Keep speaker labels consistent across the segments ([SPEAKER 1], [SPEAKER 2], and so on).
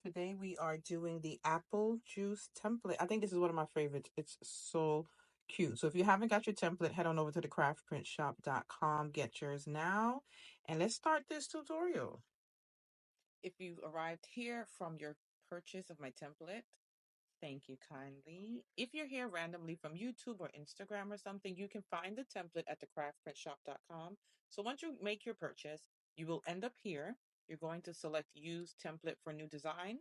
[SPEAKER 1] Today we are doing the apple juice template. I think this is one of my favorites. It's so cute. So if you haven't got your template, head on over to the craftprintshop.com. Get yours now. And let's start this tutorial. If you've arrived here from your purchase of my template, thank you kindly. If you're here randomly from YouTube or Instagram or something, you can find the template at the craftprintshop.com. So once you make your purchase, you will end up here. You're going to select use template for new design.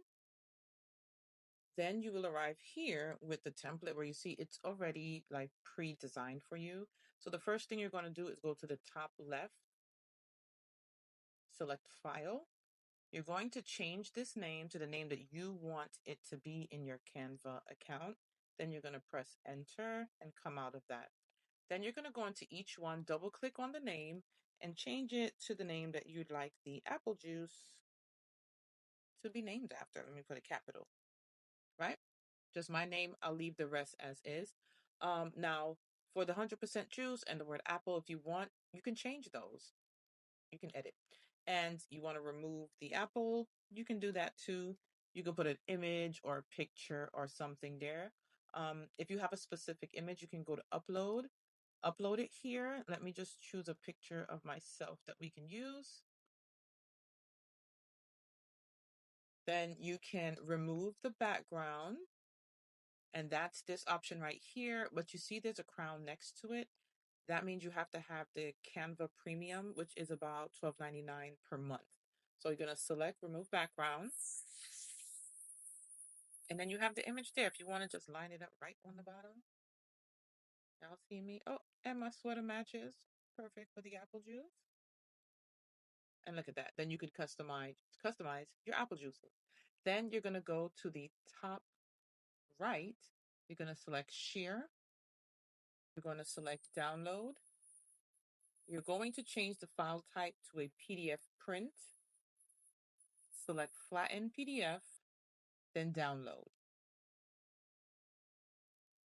[SPEAKER 1] Then you will arrive here with the template where you see it's already like pre-designed for you. So the first thing you're going to do is go to the top left, select file. You're going to change this name to the name that you want it to be in your Canva account. Then you're going to press enter and come out of that. Then you're going to go into each one, double click on the name and change it to the name that you'd like the apple juice to be named after. Let me put a capital, right? Just my name. I'll leave the rest as is. Now, for the 100% juice and the word apple, if you want, you can change those. You can edit. And you want to remove the apple, you can do that too. You can put an image or a picture or something there. If you have a specific image, you can go to upload it here. Let me just choose a picture of myself that we can use. Then you can remove the background. And that's this option right here. But you see there's a crown next to it. That means you have to have the Canva Premium, which is about $12.99 per month. So you're going to select remove background. And then you have the image there. If you want to just line it up right on the bottom. Y'all see me? Oh, and my sweater matches. Perfect for the apple juice. And look at that. Then you could customize your apple juices. Then you're going to go to the top right. You're going to select share. You're going to select download. You're going to change the file type to a PDF print. Select flatten PDF, then download.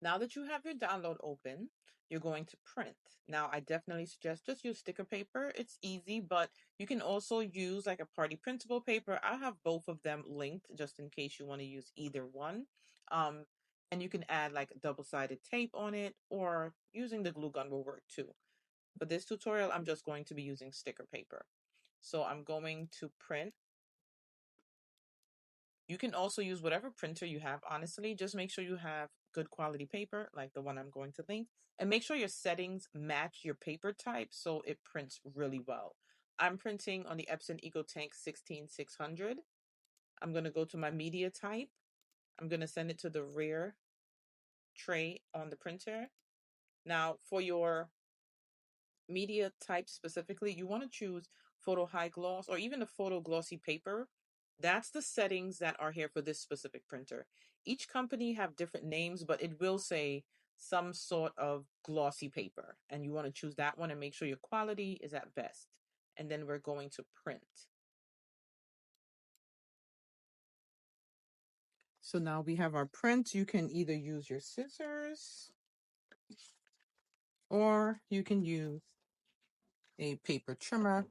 [SPEAKER 1] Now that you have your download open, you're going to print. Now, I definitely suggest just use sticker paper. It's easy, but you can also use like a party printable paper. I have both of them linked just in case you want to use either one. Um, and you can add like double-sided tape on it, or using the glue gun will work too. For this tutorial, I'm just going to be using sticker paper. So I'm going to print. You can also use whatever printer you have, honestly. Just make sure you have good quality paper, like the one I'm going to link. And make sure your settings match your paper type so it prints really well. I'm printing on the Epson EcoTank 16600. I'm going to go to my media type. I'm going to send it to the rear tray on the printer. Now, for your media type specifically, you want to choose photo high gloss or even the photo glossy paper. That's the settings that are here for this specific printer. Each company have different names, but it will say some sort of glossy paper, and you want to choose that one and make sure your quality is at best. And then we're going to print. So now we have our print. You can either use your scissors or you can use a paper trimmer.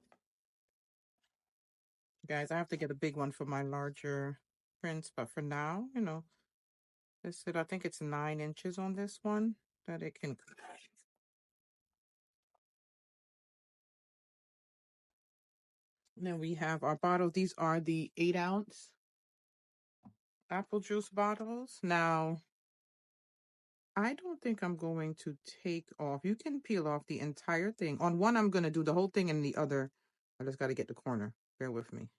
[SPEAKER 1] Guys, I have to get a big one for my larger prints, but for now, I think it's 9 inches on this one that it can. Then we have our bottles. These are the 8-ounce apple juice bottles. Now, I don't think I'm going to take off. You can peel off the entire thing. On one, I'm going to do the whole thing, and the other, I just got to get the corner. Bear with me.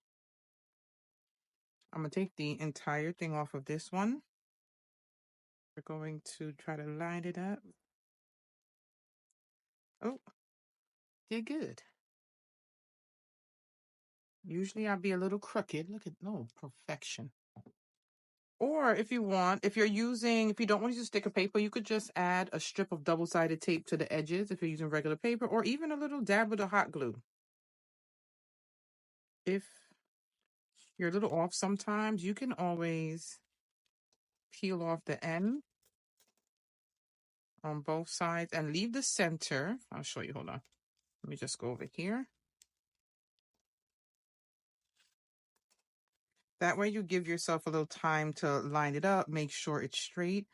[SPEAKER 1] I'm going to take the entire thing off of this one. We're going to try to line it up. Oh, did good. Usually I'll be a little crooked. Look at, no, perfection. Or if you want, if you don't want to use sticker paper, you could just add a strip of double-sided tape to the edges if you're using regular paper, or even a little dab with a hot glue. If you're a little off sometimes, you can always peel off the end on both sides and leave the center. I'll show you, hold on. Let me just go over here. That way you give yourself a little time to line it up, make sure it's straight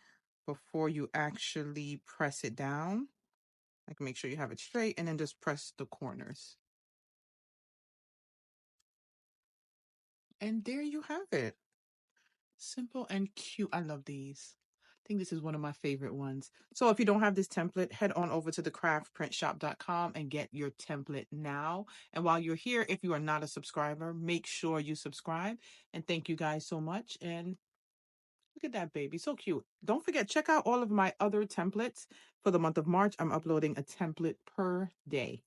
[SPEAKER 1] before you actually press it down. Like make sure you have it straight and then just press the corners. And there you have it. Simple and cute. I love these. I think this is one of my favorite ones. So if you don't have this template, head on over to thecraftprintshop.com and get your template now. And while you're here, if you are not a subscriber, make sure you subscribe. And thank you guys so much. And look at that baby, so cute. Don't forget, check out all of my other templates for the month of March. I'm uploading a template per day.